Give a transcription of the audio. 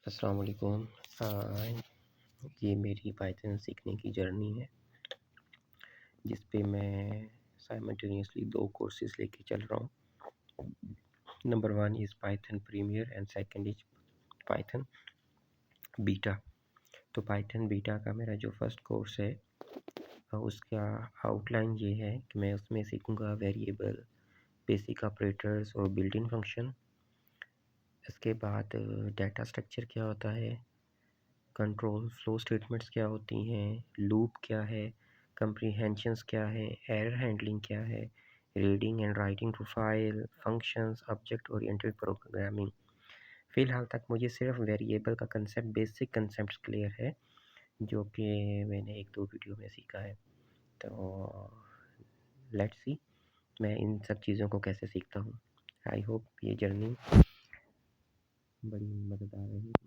अस्सलाम वालेकुम। ये मेरी पाइथन सीखने की जर्नी है जिस पे मैं साइमल्टेनियसली 2 कोर्सेज़ लेके चल रहा हूँ। Number 1 is Python premier and second is Python beta. तो पाइथन बीटा का मेरा जो फर्स्ट कोर्स है उसका आउटलाइन ये है कि मैं उसमें सीखूँगा वेरिएबल, बेसिक ऑपरेटर्स और बिल्ट इन फंक्शन। इसके बाद डाटा स्ट्रक्चर क्या होता है, कंट्रोल फ्लो स्टेटमेंट्स क्या होती हैं, लूप क्या है, कंप्रीहेंशंस क्या है, एरर हैंडलिंग क्या है, reading and writing to file, functions, object oriented programming. फ़िलहाल तक मुझे सिर्फ वेरिएबल का कंसेप्ट, बेसिक कंसेप्ट क्लियर है जो कि मैंने 1-2 वीडियो में सीखा है। तो लेट्स सी मैं इन सब चीज़ों को कैसे सीखता हूँ। आई होप ये जर्नी बड़ी मज़ेदार रहेगी।